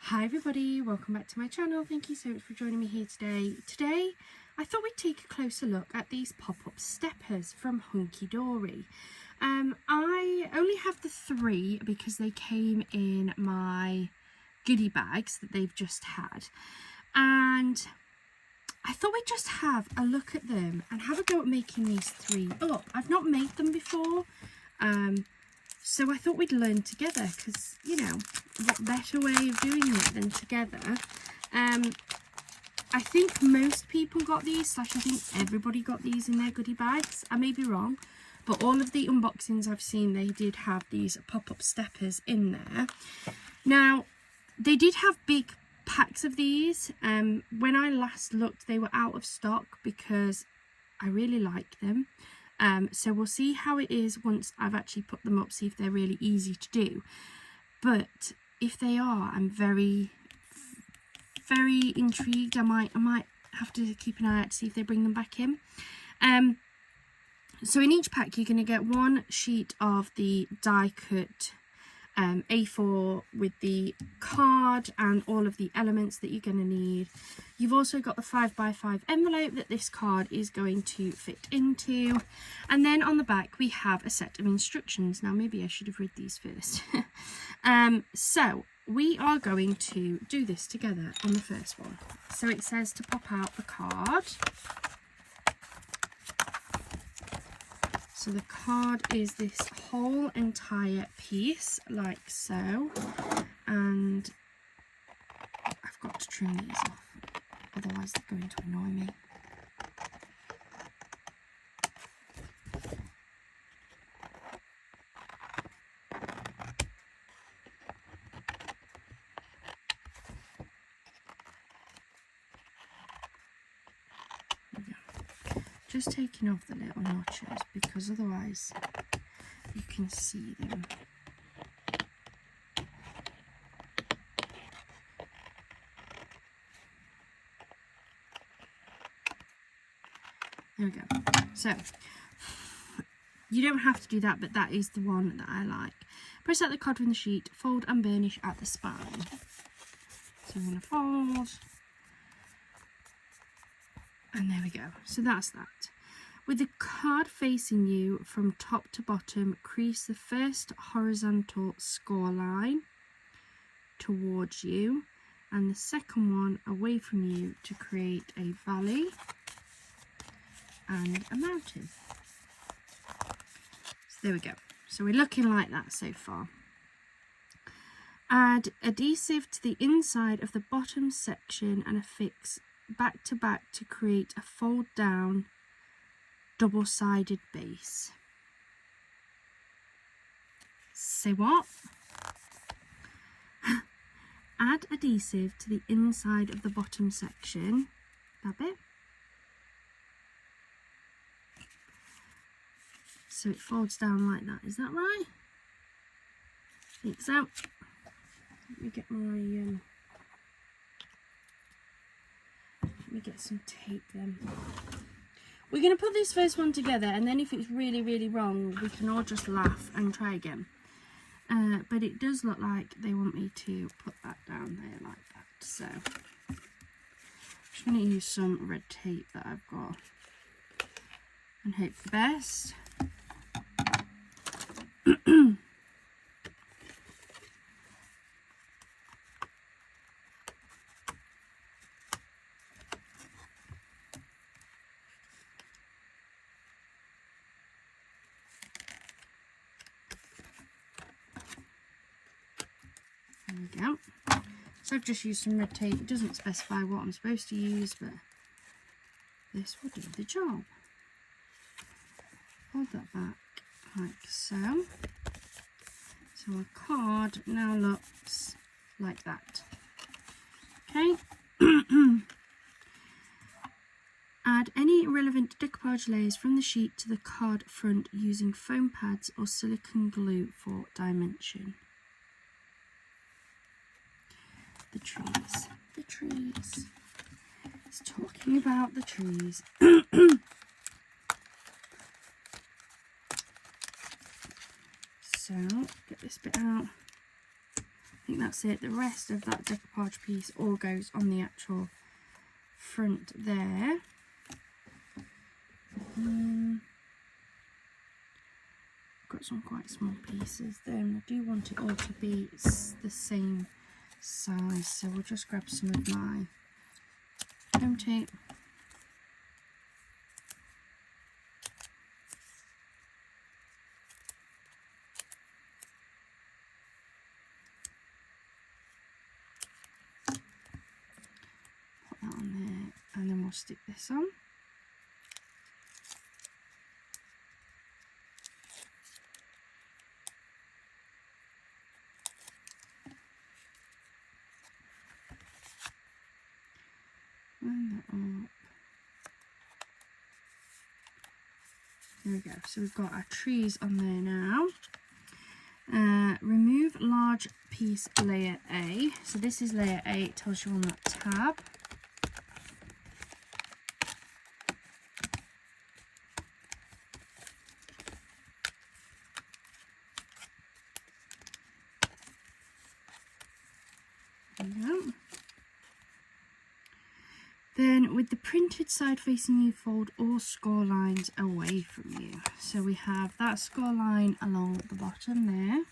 Hi everybody, welcome back to my channel. Thank you so much for joining me here today. Today I thought we'd take a closer look at these pop-up steppers from Hunkydory. I only have the 3 because they came in my goodie bags that they've just had, and I thought we'd just have a look at them and have a go at making these 3 up. I've not made them before, so I thought we'd learn together because, you know, what better way of doing it than together. I think most people got these, I think everybody got these in their goodie bags. I may be wrong, but all of the unboxings I've seen, they did have these pop-up steppers in there. Now, they did have big packs of these. When I last looked, they were out of stock because I really like them. So we'll see how it is once I've actually put them up, see if they're really easy to do. But if they are, I'm very intrigued. I might have to keep an eye out to see if they bring them back in. So in each pack you're going to get 1 sheet of the die cut A4 with the card and all of the elements that you're going to need. You've also got the 5x5 envelope that this card is going to fit into, and then on the back we have a set of instructions. Now maybe I should have read these first. So we are going to do this together on the first one. So it says to pop out the card. So the card is this whole entire piece, like so, and I've got to trim these off, otherwise they're going to annoy me. Just taking off the little notches because otherwise you can see them. There we go. So you don't have to do that, but that is the one that I like. Press out the card from the sheet, fold and burnish at the spine. So I'm going to fold. And there we go. So that's that. With the card facing you from top to bottom, crease the first horizontal score line towards you and the second one away from you to create a valley and a mountain. So there we go. So we're looking like that so far. Add adhesive to the inside of the bottom section and affix back to back to create a fold down double-sided base. Say what? Add adhesive to the inside of the bottom section, that bit, so it folds down like that. Is that right? I think so. Let me get my let me get some tape then. We're going to put this first one together, and then if it's really wrong, we can all just laugh and try again. But it does look like they want me to put that down there like that. So I'm just going to use some red tape that I've got and hope for the best. There we go. So I've just used some red tape. It doesn't specify what I'm supposed to use, but this will do the job. Hold that back like so. So our card now looks like that. Okay. Add any relevant decoupage layers from the sheet to the card front using foam pads or silicone glue for dimension. The trees. The trees. It's talking about the trees. So, get this bit out. I think that's it. The rest of that decoupage piece all goes on the actual front there. Got some quite small pieces there, and I do want it all to be the same size, so we'll just grab some of my foam tape. Put that on there, and then we'll stick this on. Line that up. There we go. So we've got our trees on there now. Remove large piece layer A. So this is layer A. It tells you on that tab. There we go. Then with the printed side facing you, fold all score lines away from you. So we have that score line along the bottom there.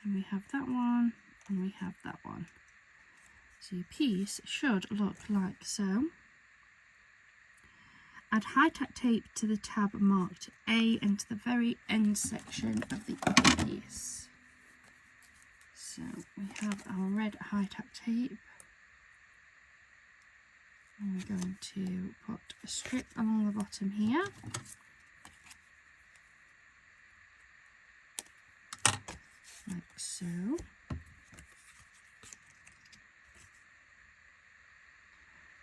And we have that one, and we have that one. So your piece should look like so. Add high-tack tape to the tab marked A and to the very end section of the other piece. So we have our red high-tack tape. And we're going to put a strip along the bottom here. Like so.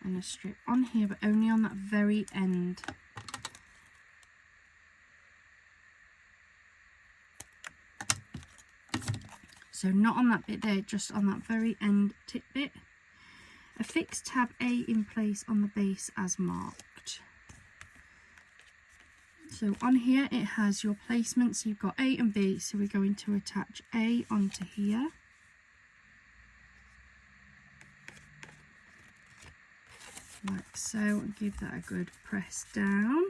And a strip on here, but only on that very end. So not on that bit there, just on that very end tip bit. Affix tab A in place on the base as marked. So on here it has your placement, so you've got A and B, so we're going to attach A onto here. Like so, and give that a good press down.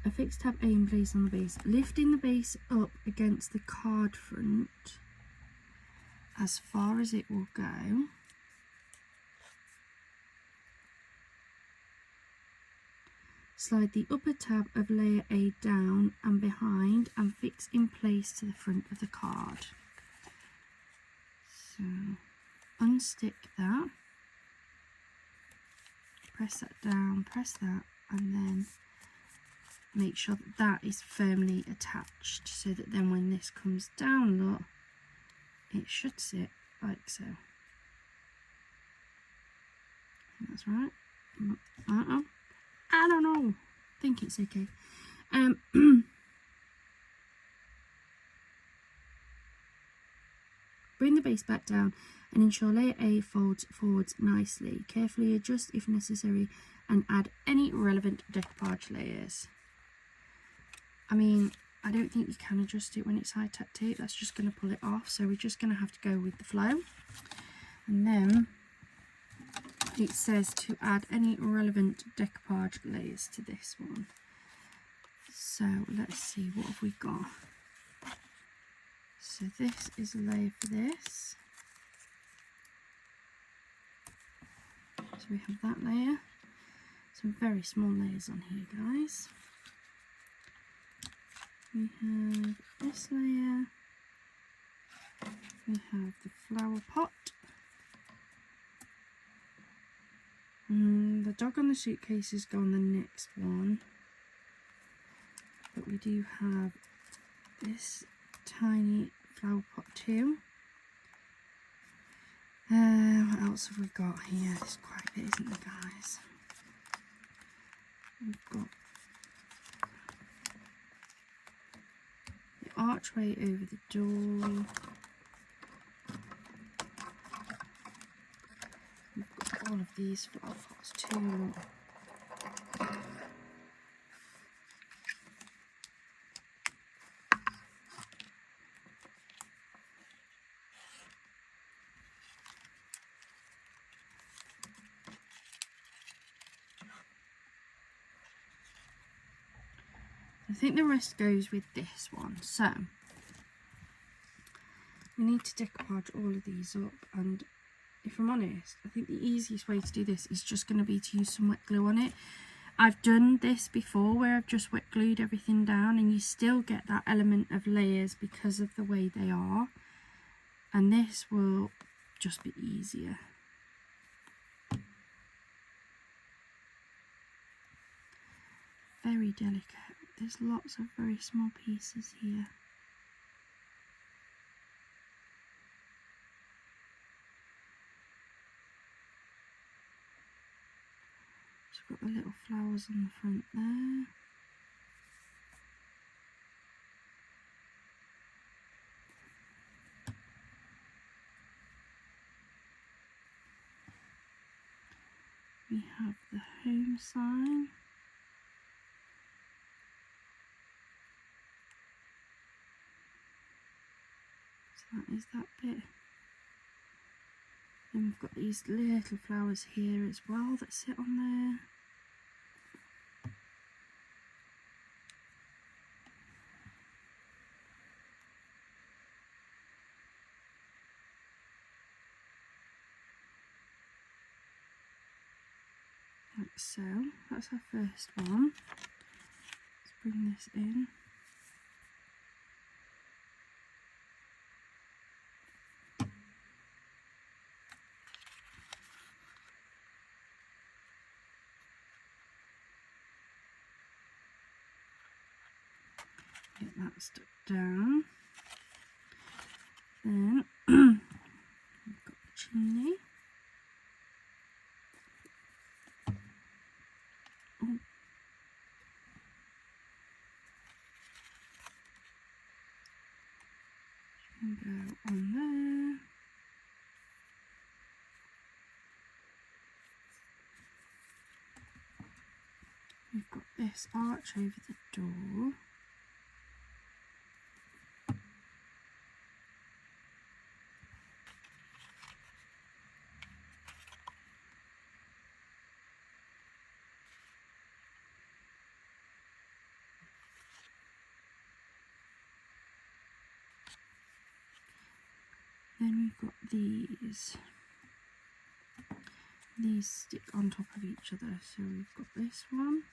Affix tab A in place on the base, lifting the base up against the card front as far as it will go. Slide the upper tab of layer A down and behind and fix in place to the front of the card. So unstick that, press that down, press that, and then make sure that that is firmly attached, so that then when this comes down, look, it should sit like so. I think that's right. I don't know. I think it's okay. Bring the base back down and ensure layer A folds forwards nicely. Carefully adjust if necessary and add any relevant decoupage layers. I mean, I don't think you can adjust it when it's high-tack tape. That's just going to pull it off. So we're just going to have to go with the flow. And then it says to add any relevant decoupage layers to this one. So let's see, what have we got? So this is a layer for this. So we have that layer. Some very small layers on here, guys. We have this layer. We have the flower pot. The dog on the suitcases go on the next one. But we do have this tiny flower pot too. What else have we got here? There's quite a bit, isn't there, guys? We've got the archway over the door. all of these flower pots too. I think the rest goes with this one. So we need to decoupage all of these up, and if I'm honest, I think the easiest way to do this is just going to be to use some wet glue on it. I've done this before where I've just wet glued everything down, and you still get that element of layers because of the way they are, and this will just be easier. Very delicate. There's lots of very small pieces here. Just got the little flowers on the front there. We have the home sign. That is that bit. Then we've got these little flowers here as well that sit on there. Like so. That's our first one. Let's bring this in. Get that stuck down. Then we've got the chimney. Oh. Can go on there. We've got this arch over the door. Then we've got these. These stick on top of each other. So we've got this one.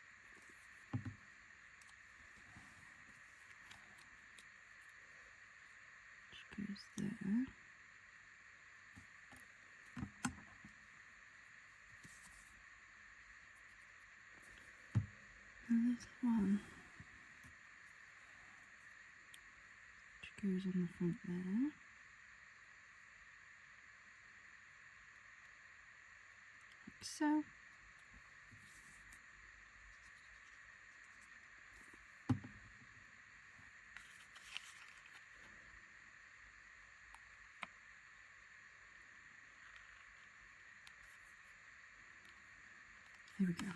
Which goes there. And this one. Which goes on the front there. So there we go.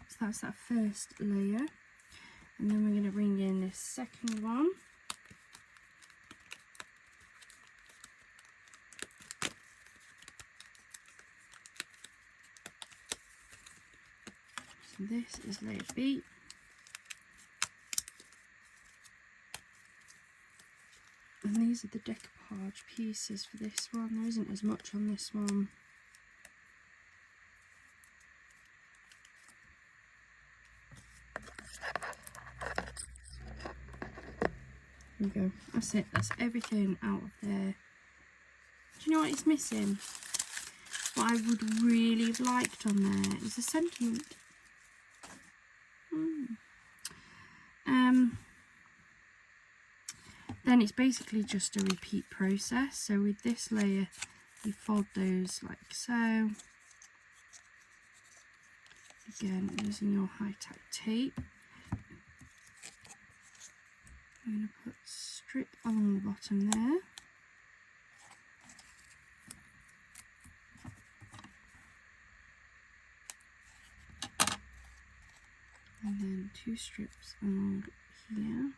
So that's that first layer, and then we're going to bring in this second one. This is layer B. And these are the decoupage pieces for this one. There isn't as much on this one. There we go. That's it. That's everything out of there. Do you know what it's missing? What I would really have liked on there is a sentiment. Then it's basically just a repeat process. So with this layer, you fold those like so. Again, using your high-tack tape. I'm going to put strip along the bottom there. 2 strips along here.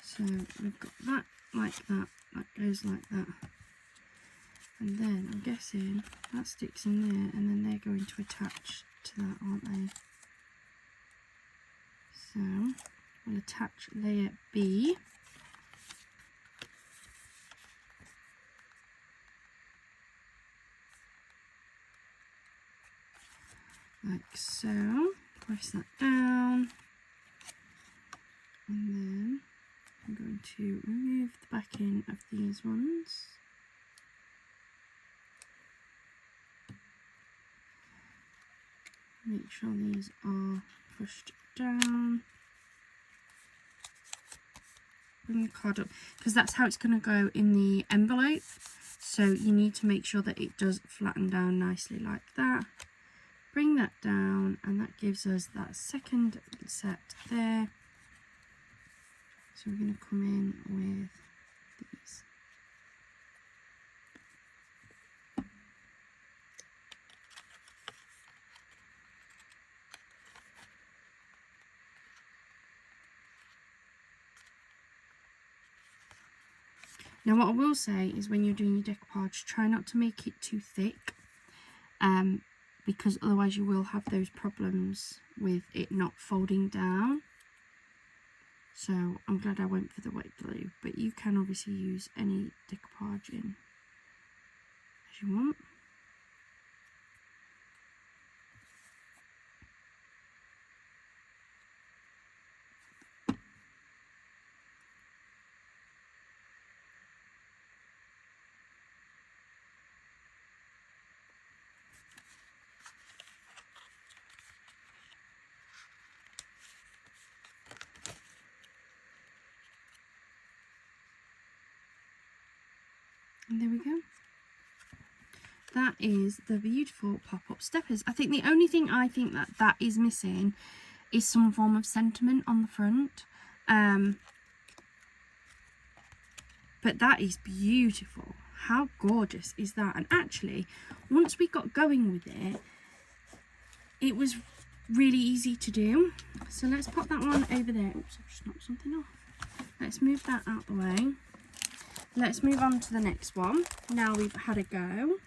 So we've got that like that, that goes like that. And then I'm guessing that sticks in there, and then they're going to attach to that, aren't they? So we'll attach layer B. Like so. Press that down. And then I'm going to remove the backing of these ones. Make sure these are pushed down. Bring the card up, because that's how it's going to go in the envelope. So you need to make sure that it does flatten down nicely like that. Bring that down, and that gives us that second set there. So we're going to come in with these. Now what I will say is, when you're doing your decoupage, try not to make it too thick, because otherwise you will have those problems with it not folding down. So I'm glad I went for the wet glue, but you can obviously use any decoupaging as you want. And there we go. That is the beautiful pop-up steppers. I think the only thing that is missing is some form of sentiment on the front. But that is beautiful. How gorgeous is that? And actually, once we got going with it, it was really easy to do. So let's pop that one over there. Oops, I've just knocked something off. Let's move that out the way. Let's move on to the next one. Now we've had a go.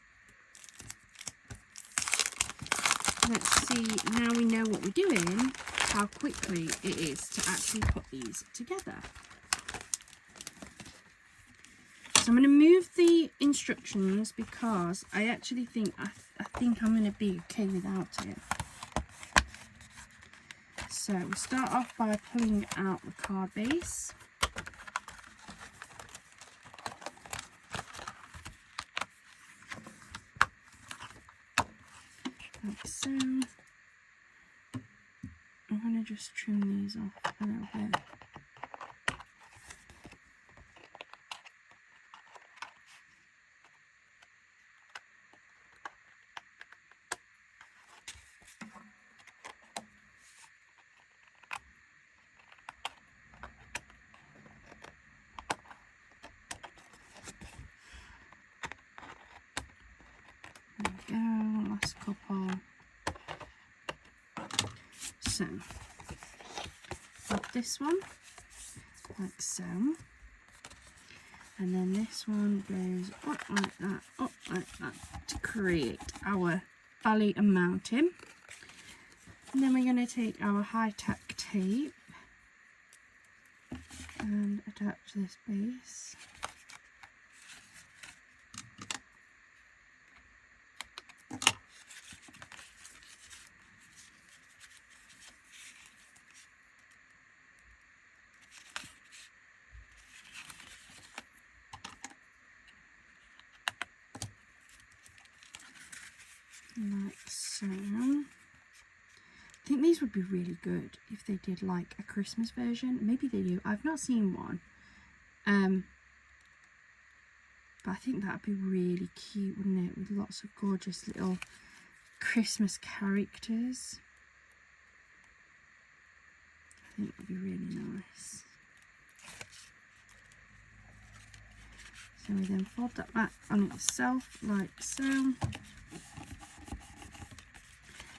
Let's see, now we know what we're doing, how quickly it is to actually put these together. So I'm going to move the instructions, because I actually think I think I'm going to be okay without it. So we'll start off by pulling out the card base. Like so. I'm going to just trim these off a little bit. There we go, last couple. So, pop this one, like so. And then this one goes up like that, to create our valley and mountain. And then we're going to take our high-tack tape and attach this base. Like so. think these would be really good if they did like a Christmas version. Maybe they do. I've not seen one. But I think that'd be really cute, wouldn't it? With lots of gorgeous little Christmas characters. I think that'd be really nice. So we then fold that back on itself like so.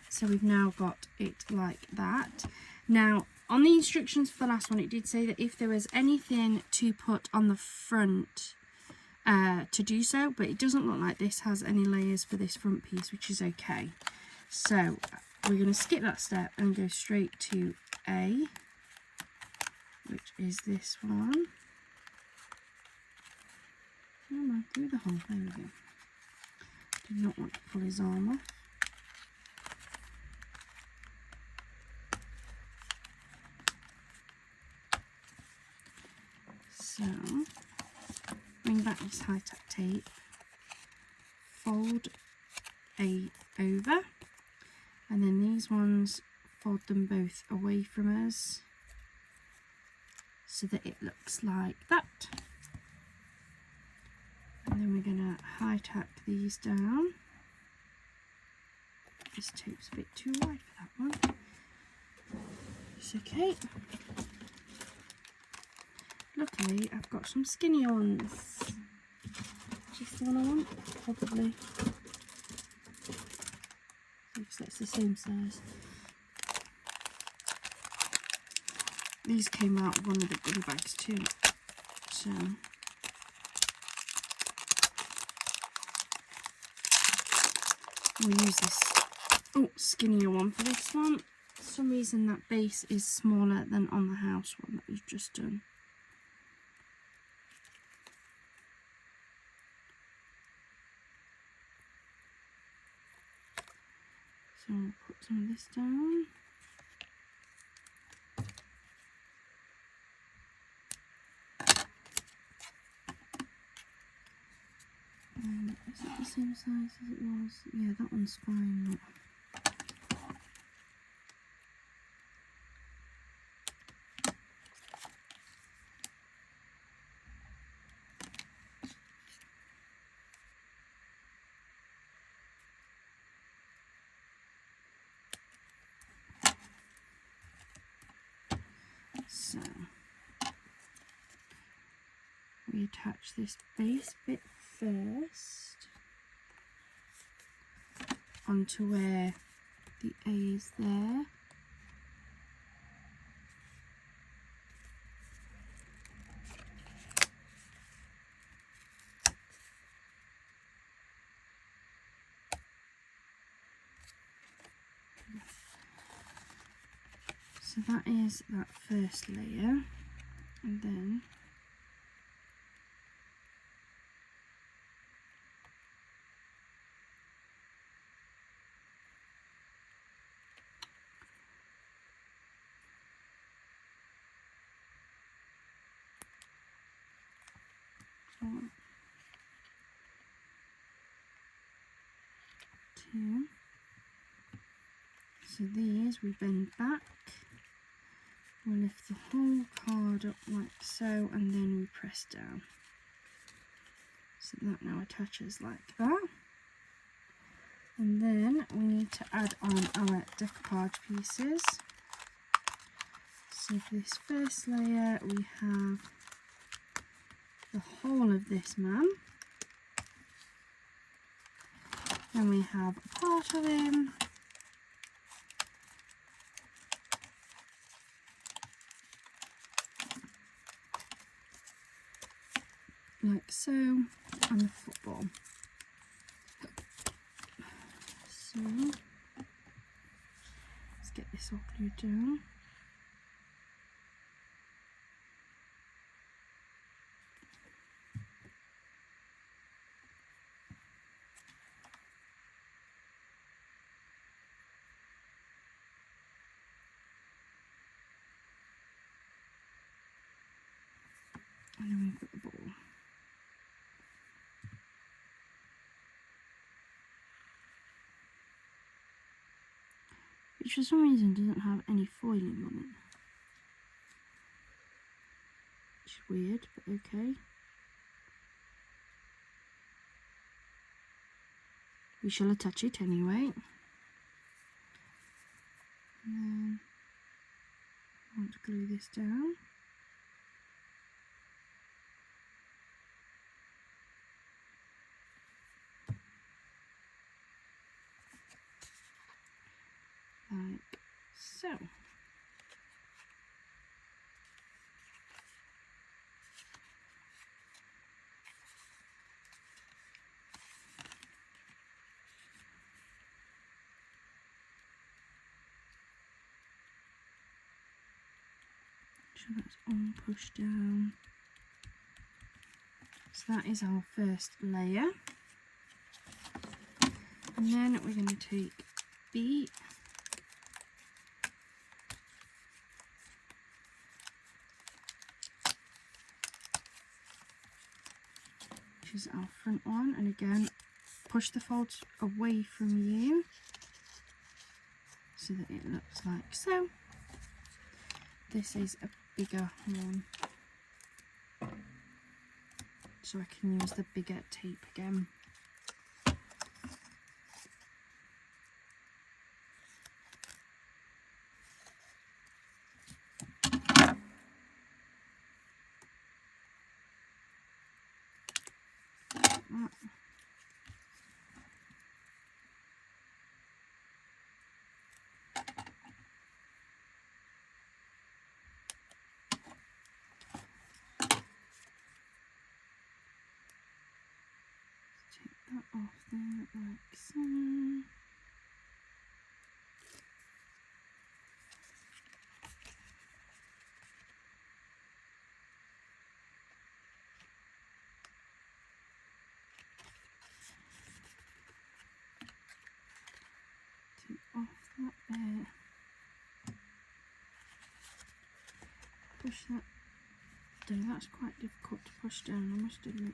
So we've now got it like that. Now, on the instructions for the last one, it did say that if there was anything to put on the front, to do so, but it doesn't look like this has any layers for this front piece, which is okay. So we're going to skip that step and go straight to A, which is this one. Come on, through the hole. There we go. Did not want to pull his arm off. So bring back this high-tack tape, fold A over, and then these ones, fold them both away from us so that it looks like that. And then we're going to high-tack these down. This tape's a bit too wide for that one. It's okay. Luckily, I've got some skinnier ones. Just the one I want, probably. Looks like it's the same size. These came out of one of the goodie bags too. So we'll use this skinnier one for this one. For some reason that base is smaller than on the house one that we've just done. So I'll put some of this down. Is it the same size as it was? Yeah, that one's fine. So we attach this base bit first onto where the A is there. So that is that first layer, and then two. So these we bend back. We'll lift the whole card up like so, and then we press down. So that now attaches like that. And then we need to add on our decoupage pieces. So for this first layer, we have the whole of this man. Then we have a part of him. Like so, and the football. So let's get this all glued down. And then we've got the ball. which for some reason doesn't have any foiling on it. Which is weird, but okay. We shall attach it anyway. And then I want to glue this down. Like so. So that's all pushed down. So that is our first layer. And then we're going to take B, which is our front one, and again push the folds away from you so that it looks like so. This is a bigger one, so I can use the bigger tape again. That off there like so. Take off that there. Push that down. That's quite difficult to push down, I must admit.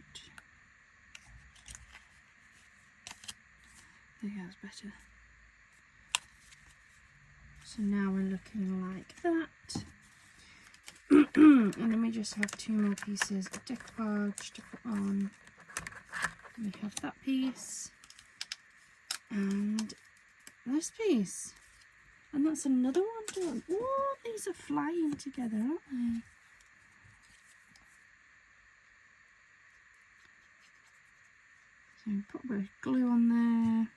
There, that's better. So now we're looking like that. And then we just have two more pieces of decoupage to put on. We have that piece and this piece, and that's another one done. Oh, these are flying together, aren't they? So put a bit of glue on there.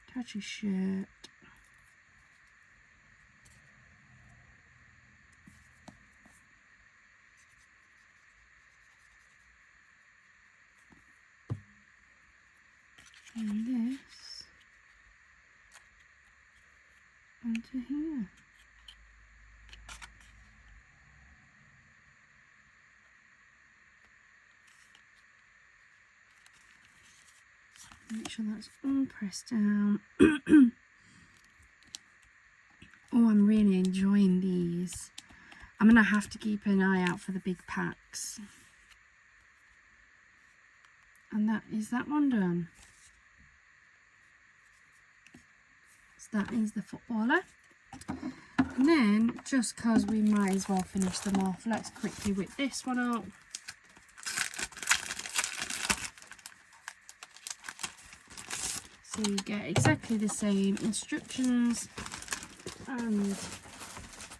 Attach his shirt. And this onto here. Make sure that's all pressed down. Oh, I'm really enjoying these. I'm going to have to keep an eye out for the big packs. And that is that one done. So that is the footballer. And then, just because we might as well finish them off, let's quickly whip this one up. So you get exactly the same instructions and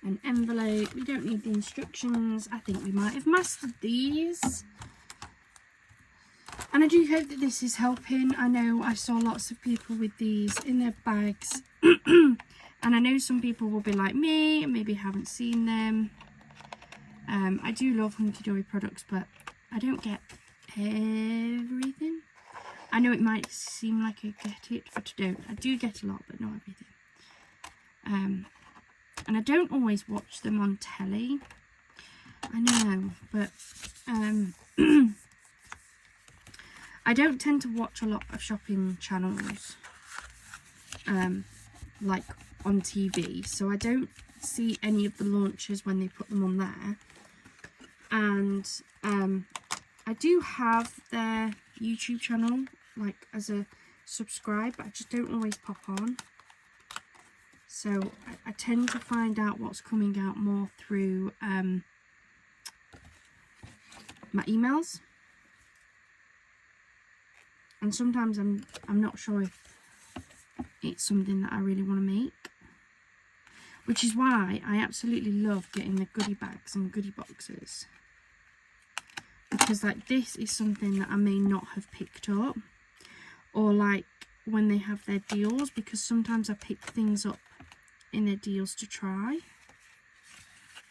an envelope. We don't need the instructions. I think we might have mastered these. And I do hope that this is helping. I know I saw lots of people with these in their bags. And I know some people will be like me and maybe haven't seen them. I do love Hunkydory products, but I don't get everything. I know it might seem like I get it, but I don't. I do get a lot, but not everything. And I don't always watch them on telly. I know, but I don't tend to watch a lot of shopping channels, like on TV, so I don't see any of the launches when they put them on there. And I do have their YouTube channel, like, as a subscribe, but I just don't always pop on. So I tend to find out what's coming out more through my emails. And sometimes I'm not sure if it's something that I really want to make. Which is why I absolutely love getting the goodie bags and goodie boxes. Because like this is something that I may not have picked up. Or like when they have their deals, because sometimes I pick things up in their deals to try.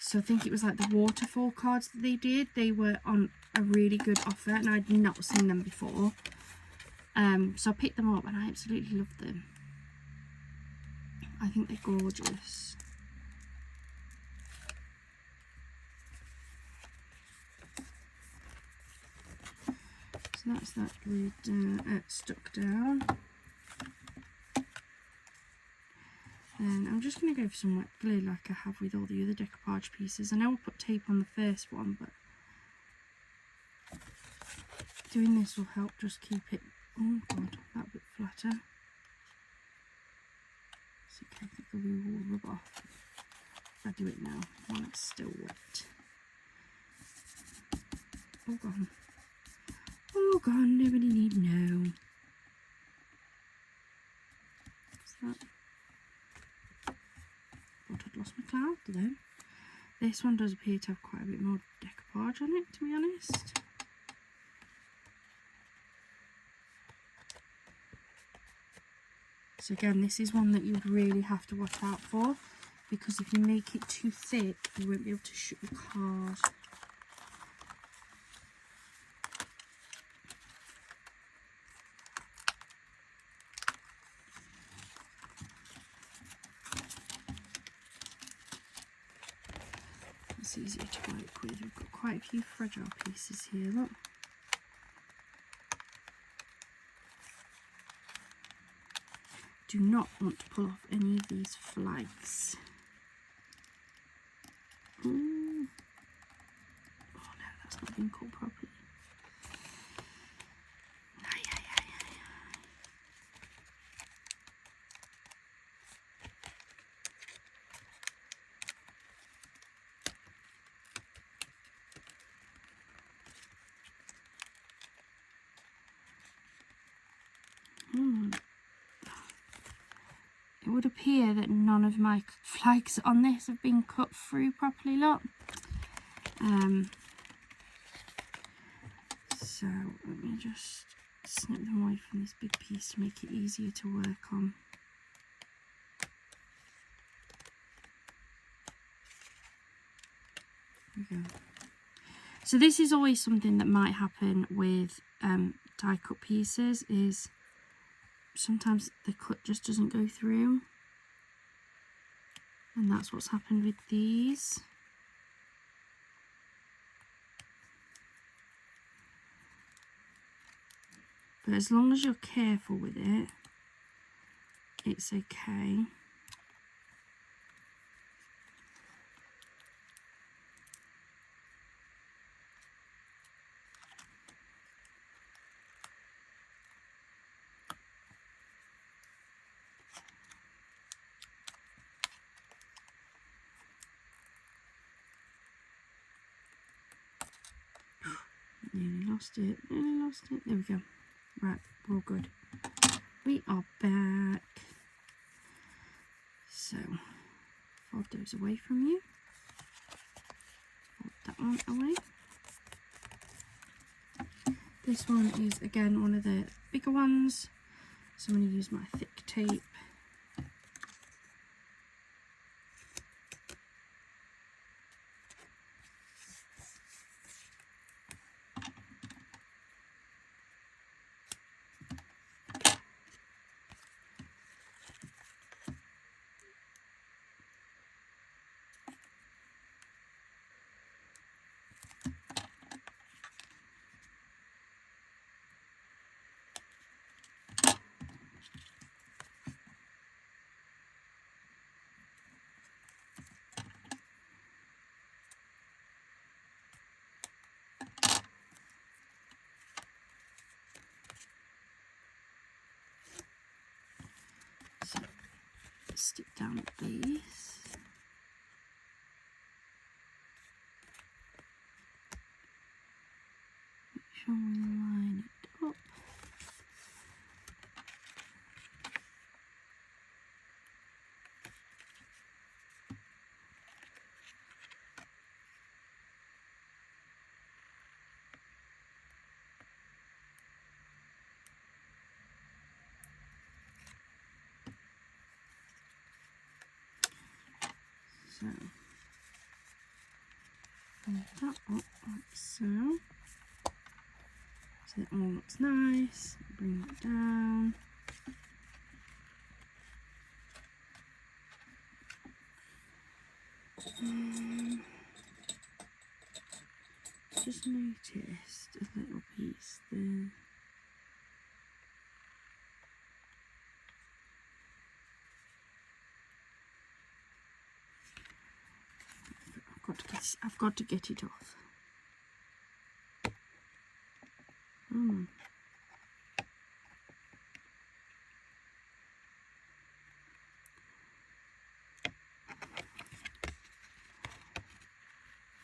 So I think it was like the waterfall cards that they did. They were on a really good offer and I'd not seen them before. So I picked them up and I absolutely loved them. I think they're gorgeous. So that's that glued stuck down. Then I'm just going to go for some wet glue like I have with all the other decoupage pieces. I know I put tape on the first one, but doing this will help just keep it, oh god, that bit flatter. It's okay, the glue will rub off if I do it now while it's still wet. All gone. All gone, nobody need know. What's that? Thought I'd lost my cloud then. This one does appear to have quite a bit more decoupage on it, to be honest. So again, this is one that you would really have to watch out for, because if you make it too thick, you won't be able to shoot the card. It's easier to work with. We've got quite a few fragile pieces here, look. Do not want to pull off any of these flags. Ooh. Oh no, that's not been cut properly. Ay, ay, ay, ay, ay. It would appear that none of my flags on this have been cut through properly, look. So let me just snip them away from this big piece to make it easier to work on. There we go. So this is always something that might happen with die cut pieces, is sometimes the cut just doesn't go through, and that's what's happened with these. But as long as you're careful with it, it's okay. Nearly lost it, nearly lost it. There we go. Right, we're all good. We are back. So, fold those away from you. Fold that one away. This one is again one of the bigger ones. So I'm going to use my thick tape. stick down these. Make sure we line it up. So, fold that up like so. So it all looks nice. Bring it down. Just noticed a little piece there. I've got to get it off.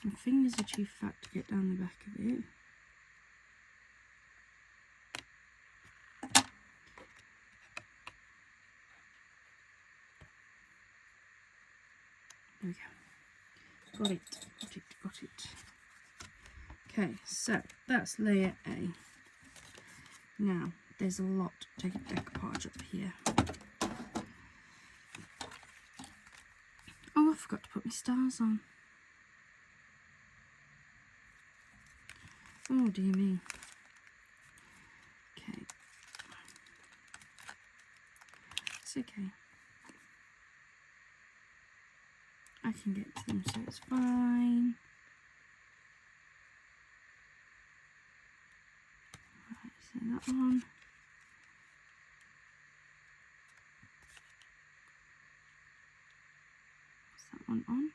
My fingers are too fat to get down the back of it. There we go. Got it. Okay, so that's layer A. Now, there's a lot to decoupage up here. Oh, I forgot to put my stars on. Oh dear me. Okay. It's okay. I can get to them, so it's fine. Right, so that one. What's that one on?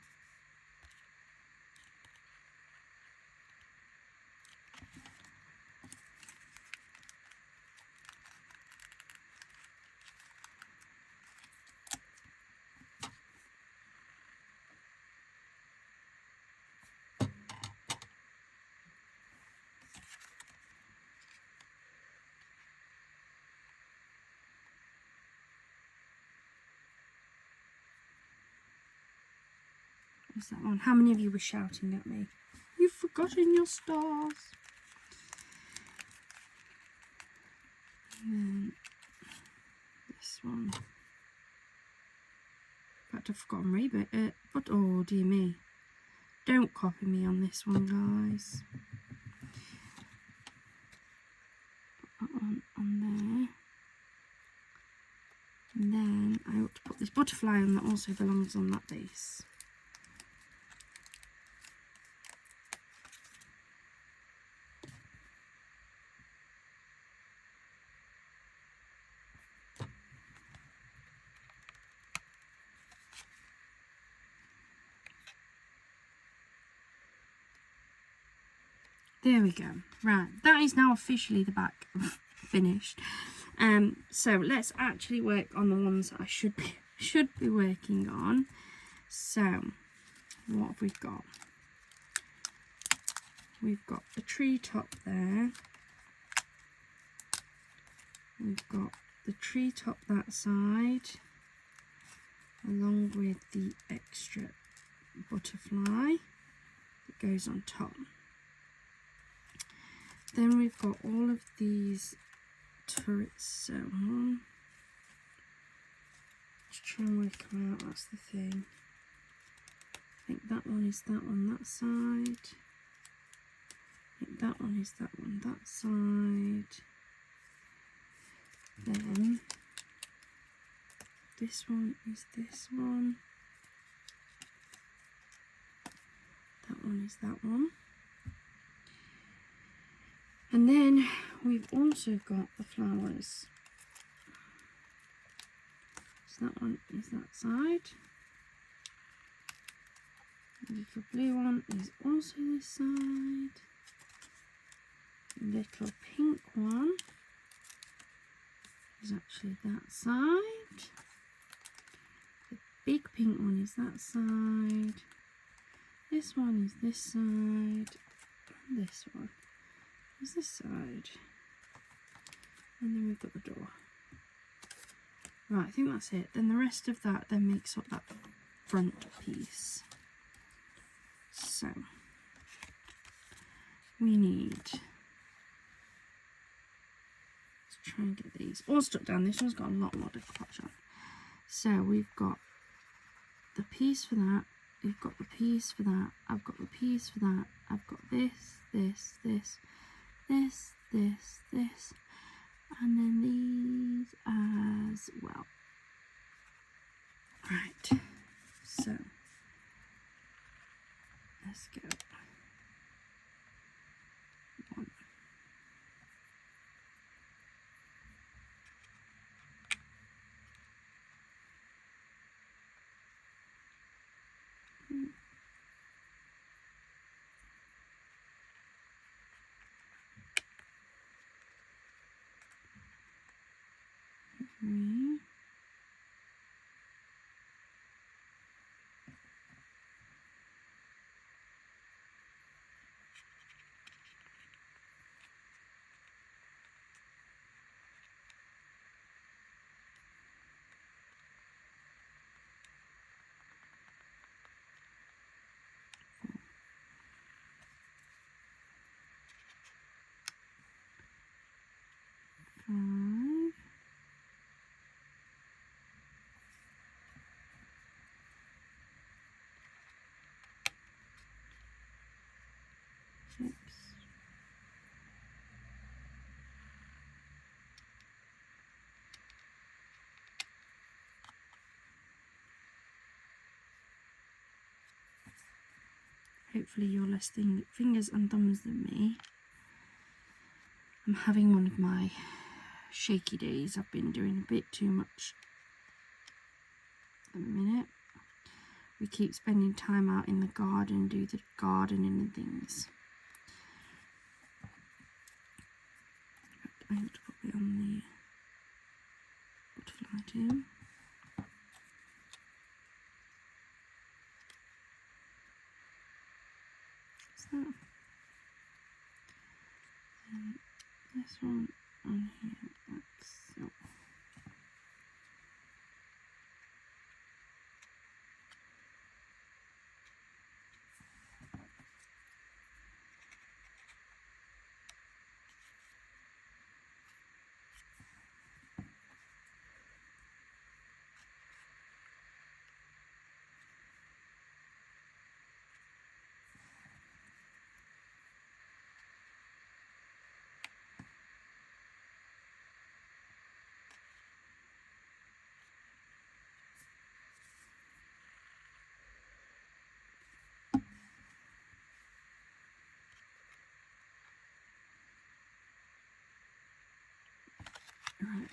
What's that one? How many of you were shouting at me? You've forgotten your stars. And then this one. In fact, I've forgotten rebate. But oh dear me. Don't copy me on this one, guys. Put that one on there. And then I ought to put this butterfly on that also belongs on that base. There we go. Right, that is now officially the back finished. So let's actually work on the ones that I should be working on. So what have we got? We've got the tree top there. We've got the tree top that side, along with the extra butterfly that goes on top. Then we've got all of these turrets sewn on. Just try and work them out, that's the thing. I think that one is that one that side. I think that one is that one that side. Then this one is this one. That one is that one. And then we've also got the flowers. So that one is that side. The little blue one is also this side. The little pink one is actually that side. big pink one is that side. This one is this side. This one is this side. And then we've got the door. Right, I think that's it. Then the rest of that then makes up that front piece. So we need, let's try and get these all stuck down. This one's got a lot of clutch on. So we've got the piece for that, we've got the piece for that, I've got the piece for that, I've got this, this, this, this, this, this, and then these as well. Right, so let's go. 1, 3. Hopefully you're less fingers and thumbs than me. I'm having one of my shaky days. I've been doing a bit too much at the minute. We keep spending time out in the garden, do the gardening and things. I have to put it on the butterfly too. So, and this one on here, like so. Right.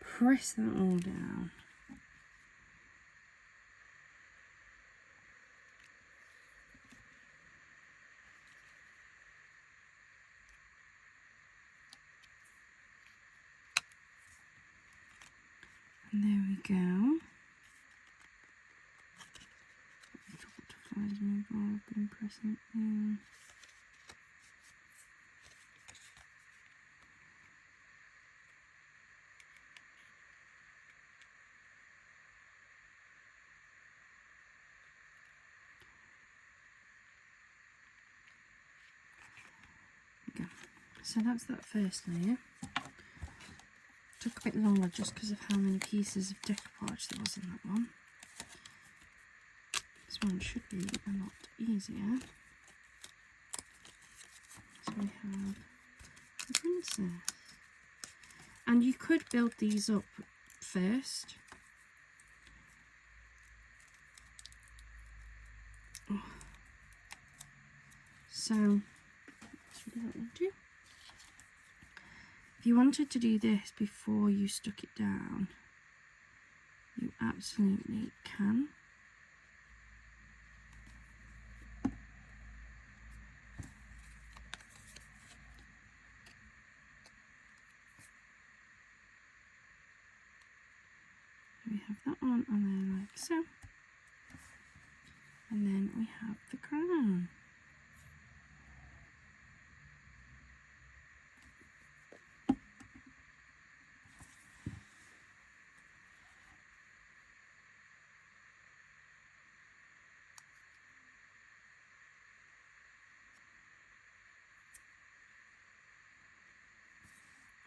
Press that all down. And there we go. Butterflies move on. I've been pressing it in. So that's that first layer. Took a bit longer just because of how many pieces of decoupage there was in that one. This one should be a lot easier. So we have the princess. And you could build these up first. Oh. So that's really what I do. If you wanted to do this before you stuck it down, you absolutely can. we have that one on there like so. And then we have the crown.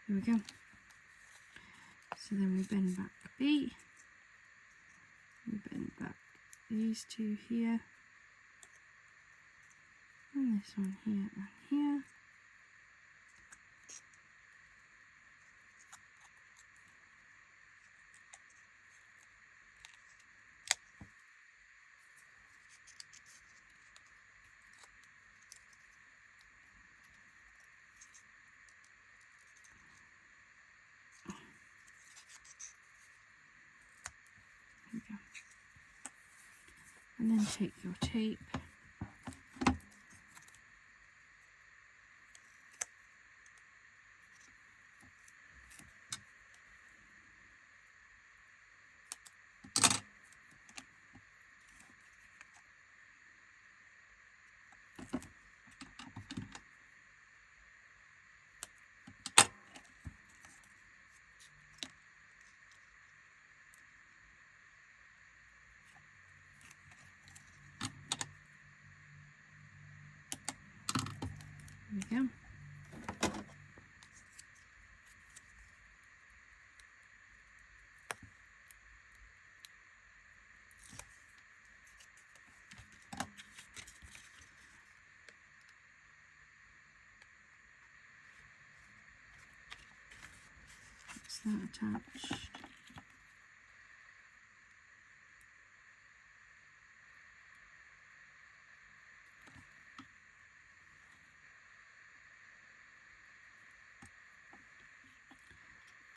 There we go. So then we bend back B. We bend back these two here. And this one here and here. And then take your tape there we go. That's that attached.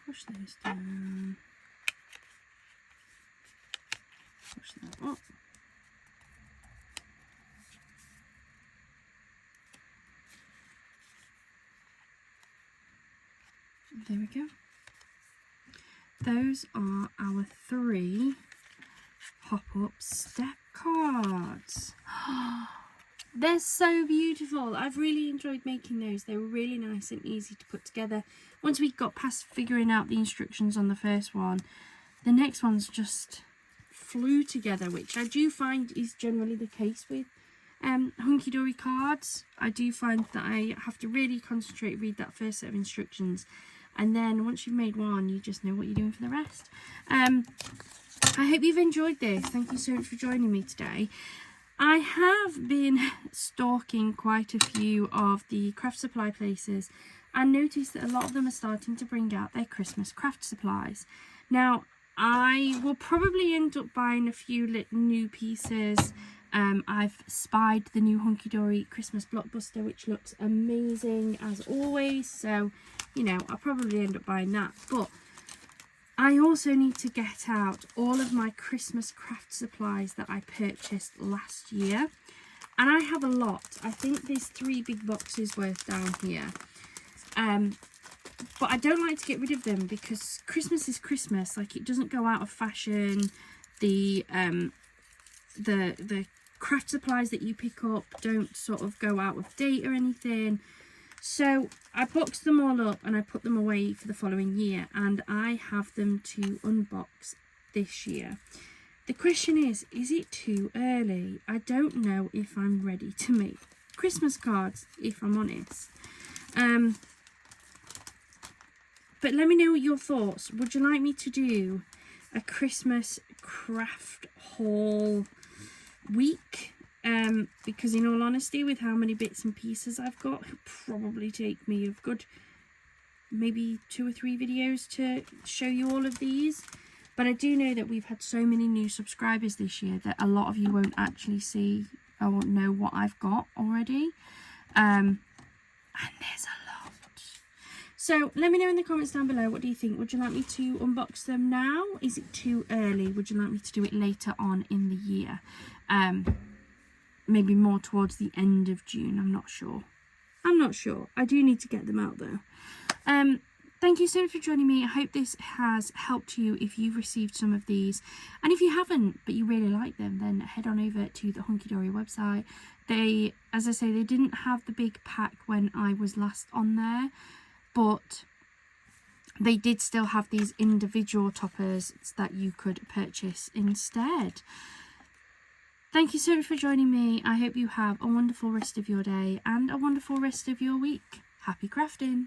Push those down, push that up, there we go. Those are our 3 pop-up step cards. They're so beautiful. I've really enjoyed making those. They were really nice and easy to put together. Once we got past figuring out the instructions on the first one, the next ones just flew together, which I do find is generally the case with Hunkydory cards. I do find that I have to really concentrate, read that first set of instructions, and then once you've made one, you just know what you're doing for the rest. I hope you've enjoyed this. Thank you so much for joining me today. I have been stalking quite a few of the craft supply places and noticed that a lot of them are starting to bring out their Christmas craft supplies. Now, I will probably end up buying a few new pieces. I've spied the new Hunkydory Christmas blockbuster, which looks amazing as always, so you know, I'll probably end up buying that. But I also need to get out all of my Christmas craft supplies that I purchased last year, and I have a lot. I think there's 3 big boxes worth down here. But I don't like to get rid of them because Christmas is Christmas. Like, it doesn't go out of fashion. The craft supplies that you pick up don't sort of go out of date or anything. So I boxed them all up and I put them away for the following year, and I have them to unbox this year. The question is it too early? I don't know if I'm ready to make Christmas cards, if I'm honest. But let me know your thoughts. Would you like me to do a Christmas craft haul week? Because in all honesty, with how many bits and pieces I've got, it'll probably take me a good maybe 2 or 3 videos to show you all of these. But I do know that we've had so many new subscribers this year that a lot of you won't actually see or won't know what I've got already. And there's a lot. So let me know in the comments down below, what do you think? Would you like me to unbox them now? Is it too early? Would you like me to do it later on in the year? Maybe more towards the end of June. I'm not sure. I do need to get them out though. thank you so much for joining me. I hope this has helped you if you've received some of these. And if you haven't, but you really like them, then head on over to the Hunkydory website. They, as I say, they didn't have the big pack when I was last on there, but they did still have these individual toppers that you could purchase instead. Thank you so much for joining me. I hope you have a wonderful rest of your day and a wonderful rest of your week. Happy crafting!